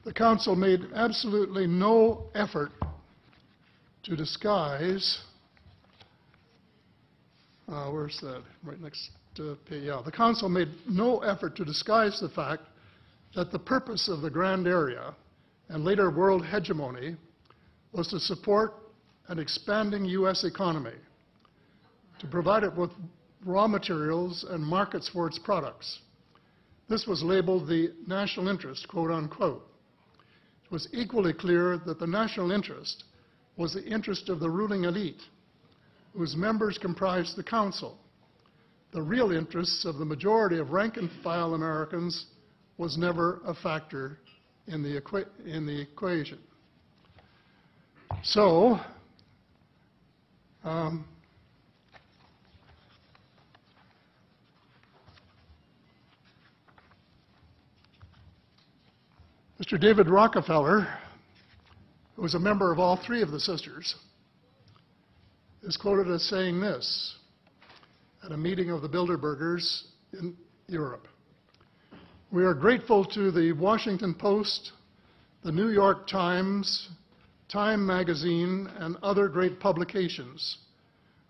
The Council made absolutely no effort to disguise, where's that? Right next page, yeah. The Council made no effort to disguise the fact that the purpose of the Grand Area and later world hegemony was to support an expanding U.S. economy, to provide it with raw materials and markets for its products. This was labeled the national interest, quote unquote. It was equally clear that the national interest was the interest of the ruling elite, whose members comprised the Council. The real interests of the majority of rank-and-file Americans was never a factor in the equation. So, Mr. David Rockefeller, who was a member of all three of the sisters, is quoted as saying this at a meeting of the Bilderbergers in Europe. We are grateful to the Washington Post, the New York Times, Time magazine, and other great publications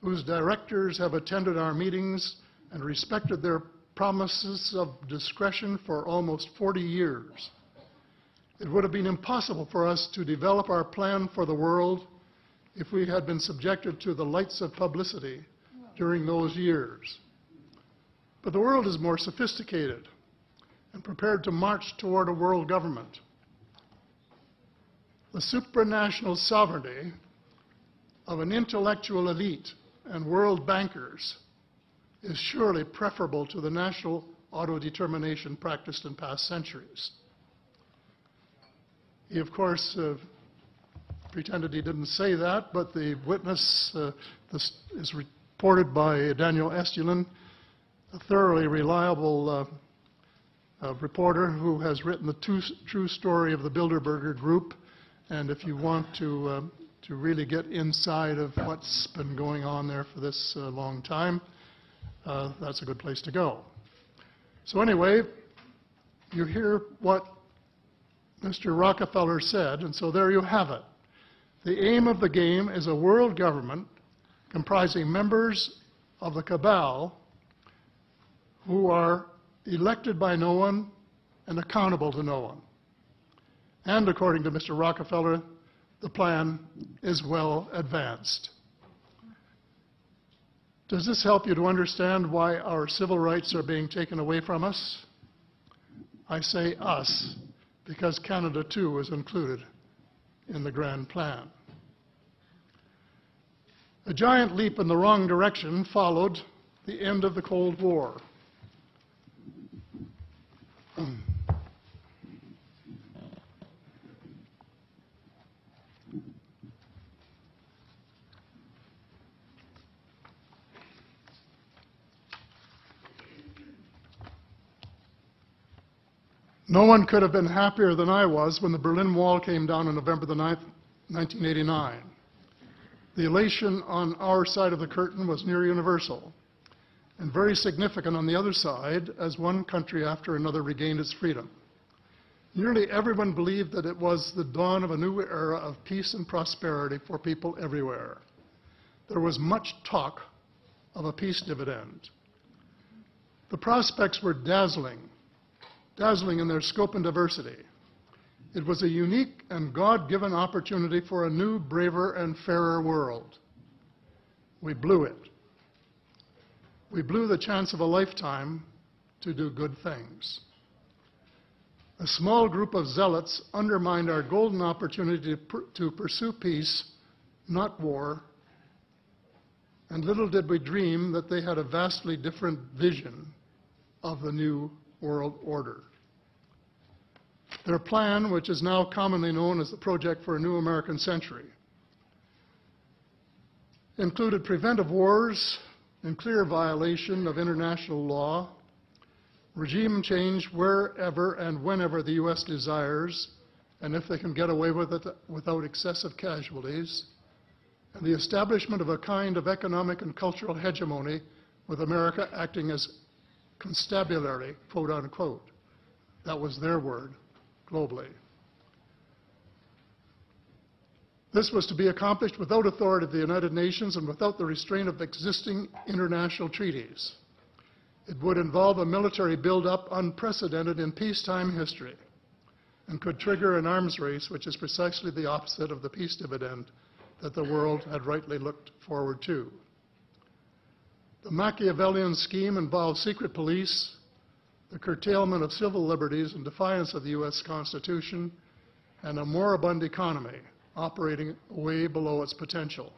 whose directors have attended our meetings and respected their promises of discretion for almost 40 years. It would have been impossible for us to develop our plan for the world if we had been subjected to the lights of publicity during those years. But the world is more sophisticated and prepared to march toward a world government. The supranational sovereignty of an intellectual elite and world bankers is surely preferable to the national autodetermination practiced in past centuries. He, of course, pretended he didn't say that, but the witness, this is reported by Daniel Estulin, a thoroughly reliable reporter who has written the true story of the Bilderberger Group. And if you want to really get inside of what's been going on there for this long time, that's a good place to go. So anyway, you hear what Mr. Rockefeller said, and so there you have it. The aim of the game is a world government comprising members of the cabal who are elected by no one and accountable to no one. And according to Mr. Rockefeller, the plan is well advanced. Does this help you to understand why our civil rights are being taken away from us? I say us, because Canada too is included in the grand plan. A giant leap in the wrong direction followed the end of the Cold War. No one could have been happier than I was when the Berlin Wall came down on November the 9th, 1989. The elation on our side of the curtain was near universal, and very significant on the other side as one country after another regained its freedom. Nearly everyone believed that it was the dawn of a new era of peace and prosperity for people everywhere. There was much talk of a peace dividend. The prospects were dazzling in their scope and diversity. It was a unique and God-given opportunity for a new, braver, and fairer world. We blew it. We blew the chance of a lifetime to do good things. A small group of zealots undermined our golden opportunity to pursue peace, not war, and little did we dream that they had a vastly different vision of the new world order. Their plan, which is now commonly known as the Project for a New American Century, included preventive wars in clear violation of international law, regime change wherever and whenever the U.S. desires, and if they can get away with it without excessive casualties, and the establishment of a kind of economic and cultural hegemony with America acting as constabulary, quote unquote. That was their word, globally. This was to be accomplished without authority of the United Nations and without the restraint of existing international treaties. It would involve a military buildup unprecedented in peacetime history and could trigger an arms race, which is precisely the opposite of the peace dividend that the world had rightly looked forward to. The Machiavellian scheme involved secret police, the curtailment of civil liberties in defiance of the U.S. Constitution, and a moribund economy operating way below its potential.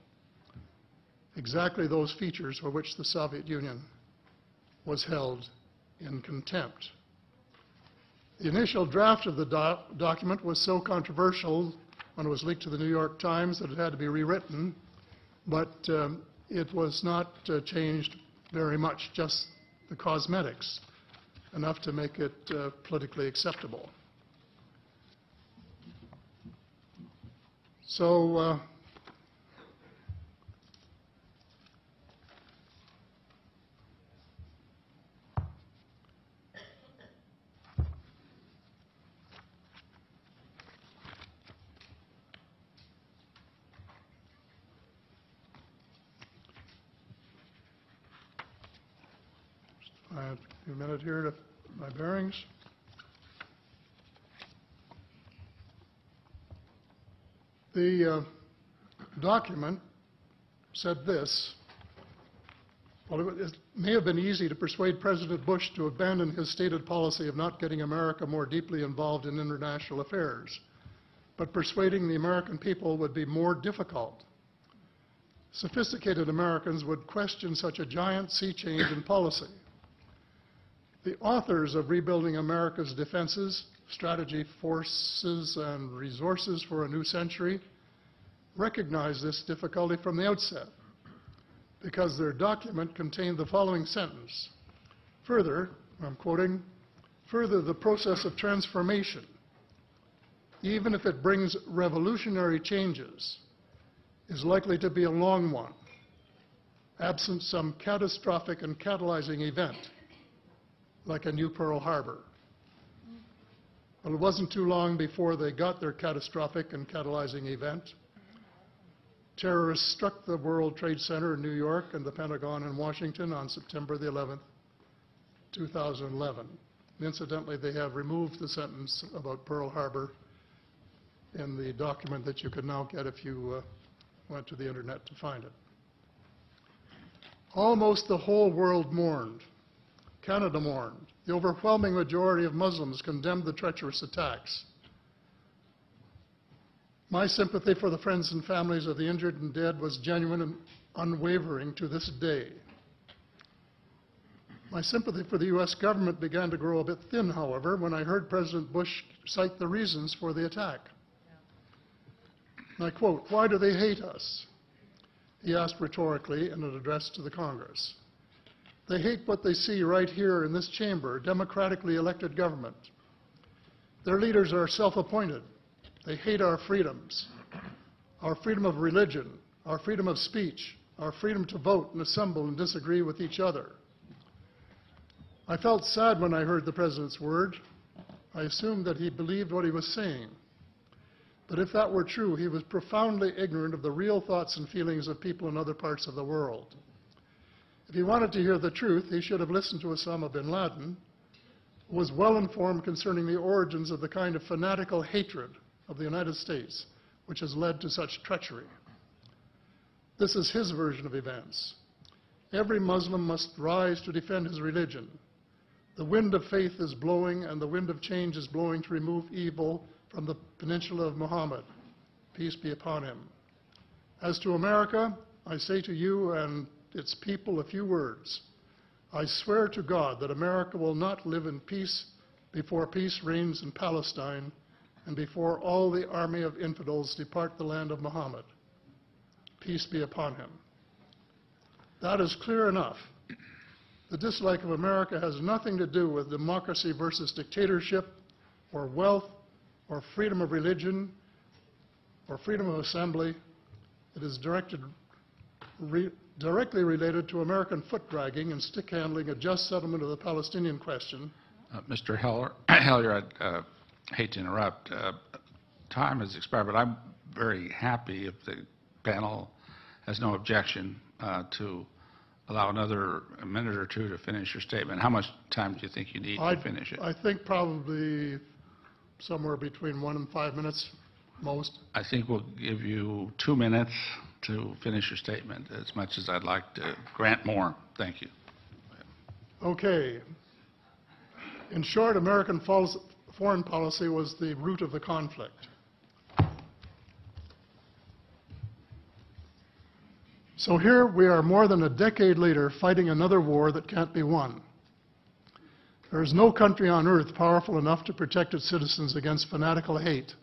Exactly those features for which the Soviet Union was held in contempt. The initial draft of the document was so controversial when it was leaked to the New York Times that it had to be rewritten, but it was not changed very much, just the cosmetics, enough to make it politically acceptable. So I have a few minutes here to my bearings. The document said this: well, it may have been easy to persuade President Bush to abandon his stated policy of not getting America more deeply involved in international affairs, but persuading the American people would be more difficult. Sophisticated Americans would question such a giant sea change in policy. The authors of Rebuilding America's Defenses, Strategy, Forces, and Resources for a New Century recognized this difficulty from the outset, because their document contained the following sentence: further, I'm quoting, further, the process of transformation, even if it brings revolutionary changes, is likely to be a long one, absent some catastrophic and catalyzing event, like a new Pearl Harbor. Well, it wasn't too long before they got their catastrophic and catalyzing event. Terrorists struck the World Trade Center in New York and the Pentagon in Washington on September the 11th, 2011. Incidentally, they have removed the sentence about Pearl Harbor in the document that you can now get if you went to the internet to find it. Almost the whole world mourned. Canada mourned. The overwhelming majority of Muslims condemned the treacherous attacks. My sympathy for the friends and families of the injured and dead was genuine and unwavering to this day. My sympathy for the U.S. government began to grow a bit thin, however, when I heard President Bush cite the reasons for the attack. And I quote, "Why do they hate us?" he asked rhetorically in an address to the Congress. "They hate what they see right here in this chamber, democratically elected government. Their leaders are self-appointed. They hate our freedoms, our freedom of religion, our freedom of speech, our freedom to vote and assemble and disagree with each other." I felt sad when I heard the President's word. I assumed that he believed what he was saying. But if that were true, he was profoundly ignorant of the real thoughts and feelings of people in other parts of the world. If he wanted to hear the truth, he should have listened to Osama bin Laden, who was well informed concerning the origins of the kind of fanatical hatred of the United States which has led to such treachery. This is his version of events. Every Muslim must rise to defend his religion. The wind of faith is blowing, and the wind of change is blowing to remove evil from the peninsula of Muhammad. Peace be upon him. As to America, I say to you and its people a few words. I swear to God that America will not live in peace before peace reigns in Palestine and before all the army of infidels depart the land of Muhammad. Peace be upon him. That is clear enough. The dislike of America has nothing to do with democracy versus dictatorship, or wealth, or freedom of religion, or freedom of assembly. It is directly related to American foot-dragging and stick-handling a just settlement of the Palestinian question. Mr. Hellyer, I hate to interrupt. Time has expired, but I'm very happy if the panel has no objection to allow another minute or two to finish your statement. How much time do you think you need to finish it? I think probably somewhere between 1 and 5 minutes, most. I think we'll give you 2 minutes to finish your statement, as much as I'd like to grant more. Thank you. Okay. In short, American foreign policy was the root of the conflict. So here we are more than a decade later fighting another war that can't be won. There is no country on earth powerful enough to protect its citizens against fanatical hate,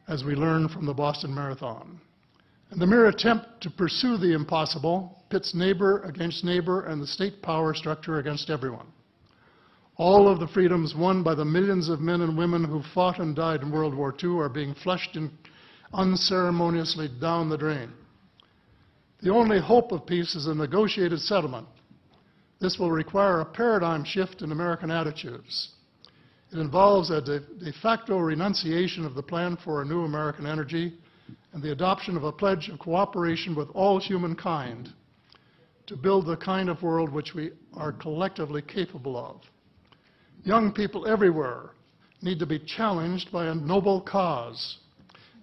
as we learned from the Boston Marathon. And the mere attempt to pursue the impossible pits neighbor against neighbor and the state power structure against everyone. All of the freedoms won by the millions of men and women who fought and died in World War II are being flushed unceremoniously down the drain. The only hope of peace is a negotiated settlement. This will require a paradigm shift in American attitudes. It involves a de facto renunciation of the plan for a new American energy and the adoption of a pledge of cooperation with all humankind to build the kind of world which we are collectively capable of. Young people everywhere need to be challenged by a noble cause.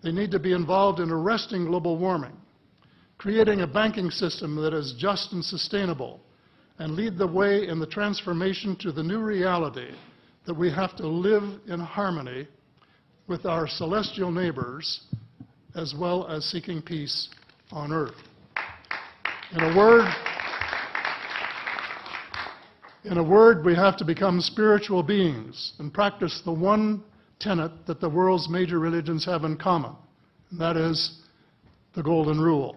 They need to be involved in arresting global warming, creating a banking system that is just and sustainable, and lead the way in the transformation to the new reality that we have to live in harmony with our celestial neighbors, as well as seeking peace on earth. In a word, we have to become spiritual beings and practice the one tenet that the world's major religions have in common, and that is the Golden Rule.